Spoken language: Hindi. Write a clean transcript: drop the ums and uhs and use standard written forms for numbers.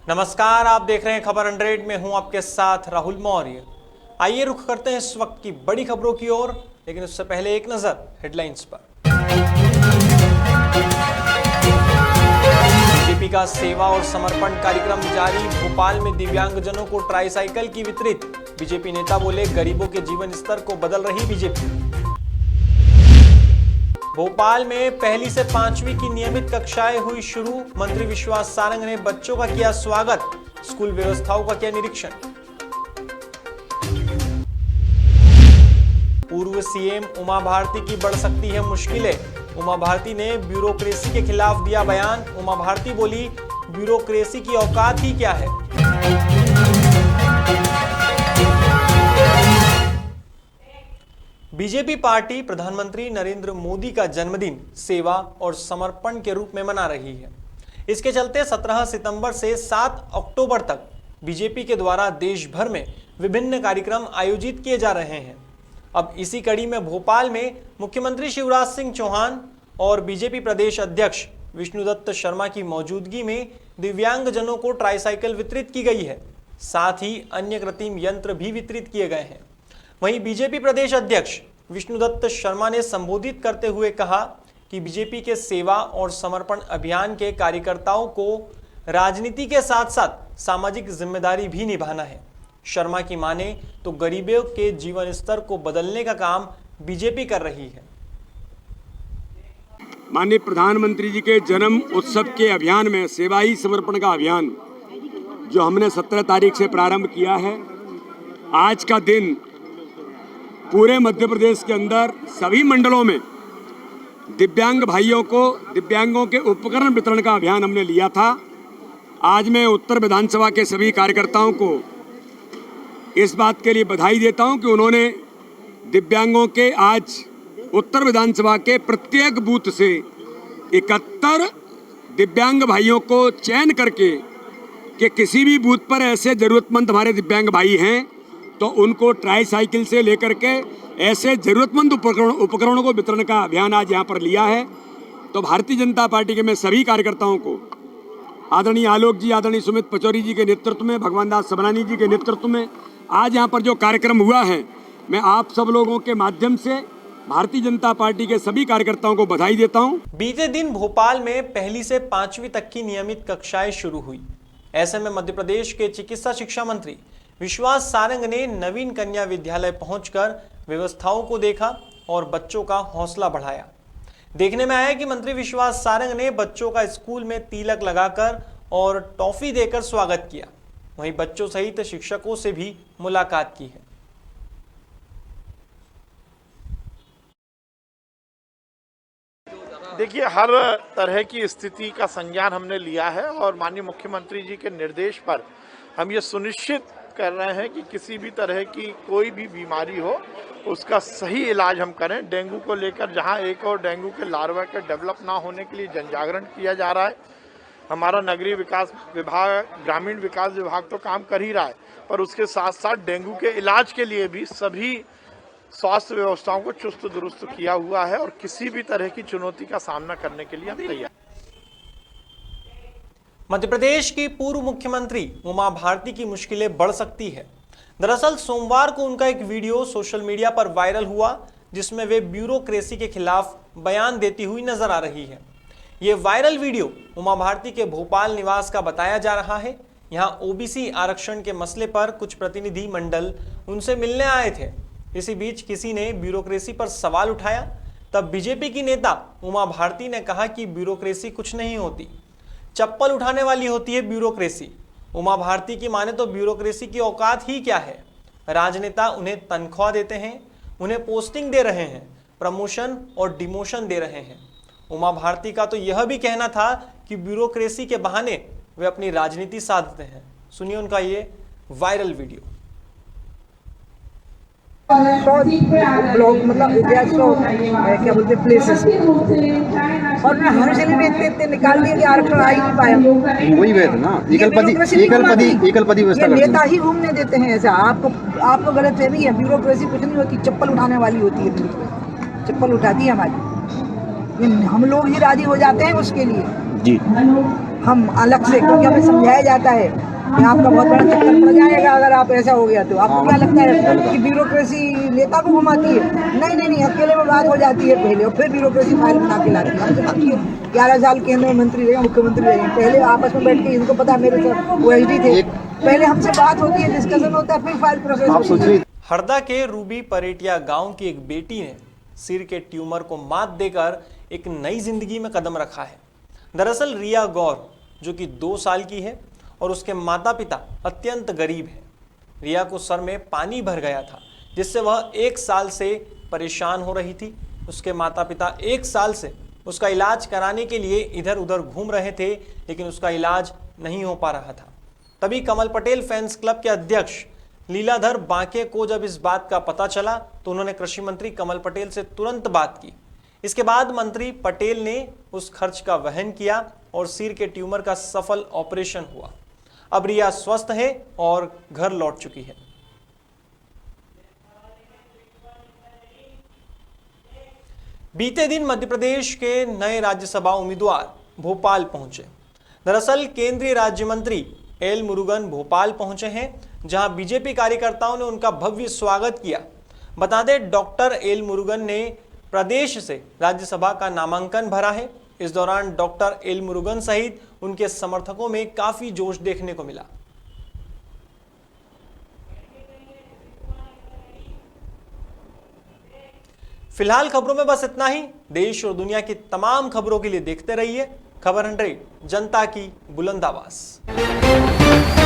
नमस्कार, आप देख रहे हैं खबर 100 में हूं आपके साथ राहुल मौर्य। आइए रुख करते हैं इस वक्त की बड़ी खबरों की ओर, लेकिन उससे पहले एक नजर हेडलाइंस पर। बीजेपी का सेवा और समर्पण कार्यक्रम जारी, भोपाल में दिव्यांगजनों को ट्राईसाइकिल की वितरित। बीजेपी नेता बोले, गरीबों के जीवन स्तर को बदल रही बीजेपी। भोपाल में पहली से 5वीं की नियमित कक्षाएं हुई शुरू, मंत्री विश्वास सारंग ने बच्चों का किया स्वागत, स्कूल व्यवस्थाओं का किया निरीक्षण। पूर्व सीएम उमा भारती की बढ़ सकती है मुश्किलें, उमा भारती ने ब्यूरोक्रेसी के खिलाफ दिया बयान। उमा भारती बोली, ब्यूरोक्रेसी की औकात ही क्या है। बीजेपी पार्टी प्रधानमंत्री नरेंद्र मोदी का जन्मदिन सेवा और समर्पण के रूप में मना रही है। इसके चलते 17 सितंबर से 7 अक्टूबर तक बीजेपी के द्वारा देश भर में विभिन्न कार्यक्रम आयोजित किए जा रहे हैं। अब इसी कड़ी में भोपाल में मुख्यमंत्री शिवराज सिंह चौहान और बीजेपी प्रदेश अध्यक्ष विष्णुदत्त शर्मा की मौजूदगी में दिव्यांगजनों को ट्राईसाइकिल वितरित की गई है। साथ ही अन्य कृत्रिम यंत्र भी वितरित किए गए हैं। वहीं बीजेपी प्रदेश अध्यक्ष विष्णुदत्त शर्मा ने संबोधित करते हुए कहा कि बीजेपी के सेवा और समर्पण अभियान के कार्यकर्ताओं को राजनीति के साथ साथ सामाजिक जिम्मेदारी भी निभाना है। शर्मा की माने तो गरीबों के जीवन स्तर को बदलने का काम बीजेपी कर रही है। माननीय प्रधानमंत्री जी के जन्म उत्सव के अभियान में सेवा ही समर्पण का अभियान जो हमने 17 तारीख से प्रारंभ किया है, आज का दिन पूरे मध्य प्रदेश के अंदर सभी मंडलों में दिव्यांग भाइयों को दिव्यांगों के उपकरण वितरण का अभियान हमने लिया था। आज मैं उत्तर विधानसभा के सभी कार्यकर्ताओं को इस बात के लिए बधाई देता हूं कि उन्होंने दिव्यांगों के आज उत्तर विधानसभा के प्रत्येक बूथ से 71 दिव्यांग भाइयों को चयन करके कि किसी भी बूथ पर ऐसे जरूरतमंद हमारे दिव्यांग भाई हैं तो उनको ट्राईसाइकिल से लेकर के ऐसे जरूरतमंद उपकरणों को वितरण का अभियान आज यहाँ पर लिया है। तो भारतीय जनता पार्टी के मैं सभी कार्यकर्ताओं को आदरणीय आलोक जी, आदरणीय सुमित पचौरी जी के नेतृत्व में, भगवान दास सबरानी जी के नेतृत्व में आज यहाँ पर जो कार्यक्रम हुआ है, मैं आप सब लोगों के माध्यम से भारतीय जनता पार्टी के सभी कार्यकर्ताओं को बधाई देता हूँ। बीते दिन भोपाल में पहली से 5वीं तक की नियमित कक्षाएं शुरू हुई। ऐसे में मध्य प्रदेश के चिकित्सा शिक्षा मंत्री विश्वास सारंग ने नवीन कन्या विद्यालय पहुंचकर व्यवस्थाओं को देखा और बच्चों का हौसला बढ़ाया। देखने में आया कि मंत्री विश्वास सारंग ने बच्चों का स्कूल में तिलक लगाकर और टॉफी देकर स्वागत किया। वहीं बच्चों सहित शिक्षकों से भी मुलाकात की है। देखिए, हर तरह की स्थिति का संज्ञान हमने लिया है और माननीय मुख्यमंत्री जी के निर्देश पर हम ये सुनिश्चित कर रहे हैं कि किसी भी तरह की कोई भी बीमारी हो उसका सही इलाज हम करें। डेंगू को लेकर जहां एक और डेंगू के लार्वा के डेवलप ना होने के लिए जनजागरण किया जा रहा है। हमारा नगरीय विकास विभाग, ग्रामीण विकास विभाग तो काम कर ही रहा है, पर उसके साथ साथ डेंगू के इलाज के लिए भी सभी स्वास्थ्य व्यवस्थाओं को चुस्त दुरुस्त किया हुआ है और किसी भी तरह की चुनौती का सामना करने के लिए हम तैयार। मध्य प्रदेश की पूर्व मुख्यमंत्री उमा भारती की मुश्किलें बढ़ सकती है। दरअसल सोमवार को उनका एक वीडियो सोशल मीडिया पर वायरल हुआ, जिसमें वे ब्यूरोक्रेसी के खिलाफ बयान देती हुई नजर आ रही है। ये वायरल वीडियो उमा भारती के भोपाल निवास का बताया जा रहा है। यहाँ ओबीसी आरक्षण के मसले पर कुछ प्रतिनिधि मंडल उनसे मिलने आए थे। इसी बीच किसी ने ब्यूरोक्रेसी पर सवाल उठाया। तब बीजेपी की नेता उमा भारती ने कहा कि ब्यूरोक्रेसी कुछ नहीं होती, चप्पल उठाने वाली होती है ब्यूरोक्रेसी। उमा भारती की माने तो ब्यूरोक्रेसी की औकात ही क्या है। राजनेता उन्हें तनख्वाह देते हैं, उन्हें पोस्टिंग दे रहे हैं, प्रमोशन और डिमोशन दे रहे हैं। उमा भारती का तो यह भी कहना था कि ब्यूरोक्रेसी के बहाने वे अपनी राजनीति साधते हैं। सुनिए उनका ये वायरल वीडियो। ब्लॉक मतलब क्या बोलते प्लेसेस और ना हर जगह में इतने निकाल दिए कि आरक्षण आ ही नहीं पाया। वही बात है ना, एकल पदी व्यवस्था नेता ही घूमने देते हैं। ऐसा आपको गलत है, नहीं है। ब्यूरोक्रेसी कुछ नहीं होती, चप्पल उठाने वाली होती है। चप्पल उठाती है हमारी, हम लोग ही राजी हो जाते हैं उसके लिए जी। हम अलग से, क्योंकि हमें समझाया जाता है कि आपका बहुत बड़ा चक्कर पड़ जाएगा अगर आप ऐसा हो गया तो। आपको क्या लगता है कि ब्यूरोक्रेसी नेता को घुमाती है? नहीं, अकेले में बात हो जाती है पहले, और फिर ब्यूरोक्रेसी फाइल बना के लाती है। हमसे बाकी 11 साल केंद्र में मंत्री रहे, मुख्यमंत्री रहे, पहले आपस में बैठ के इनको पता, मेरे साथ OSD थे, पहले हमसे बात होती है, डिस्कशन होता है, फिर फाइल प्रोसेस होती है। हरदा के रूबी परेटिया गांव की एक बेटी ने सिर के ट्यूमर को मात देकर एक नई जिंदगी में कदम रखा है। दरअसल रिया गौर, जो कि 2 साल की है और उसके माता पिता अत्यंत गरीब हैं। रिया को सर में पानी भर गया था, जिससे वह 1 साल से परेशान हो रही थी। उसके माता पिता 1 साल से उसका इलाज कराने के लिए इधर उधर घूम रहे थे, लेकिन उसका इलाज नहीं हो पा रहा था। तभी कमल पटेल फैंस क्लब के अध्यक्ष लीलाधर बांके को जब इस बात का पता चला तो उन्होंने कृषि मंत्री कमल पटेल से तुरंत बात की। इसके बाद मंत्री पटेल ने उस खर्च का वहन किया और सिर के ट्यूमर का सफल ऑपरेशन हुआ। अब रिया स्वस्थ है और घर लौट चुकी है। बीते दिन मध्य प्रदेश के नए राज्यसभा उम्मीदवार भोपाल पहुंचे। दरअसल केंद्रीय राज्य मंत्री एल मुरुगन भोपाल पहुंचे हैं, जहां बीजेपी कार्यकर्ताओं ने उनका भव्य स्वागत किया। बता दें, डॉक्टर एल मुरुगन ने प्रदेश से राज्यसभा का नामांकन भरा है। इस दौरान डॉक्टर एल मुरुगन सहित उनके समर्थकों में काफी जोश देखने को मिला। फिलहाल खबरों में बस इतना ही। देश और दुनिया की तमाम खबरों के लिए देखते रहिए खबर 100, जनता की बुलंद आवाज।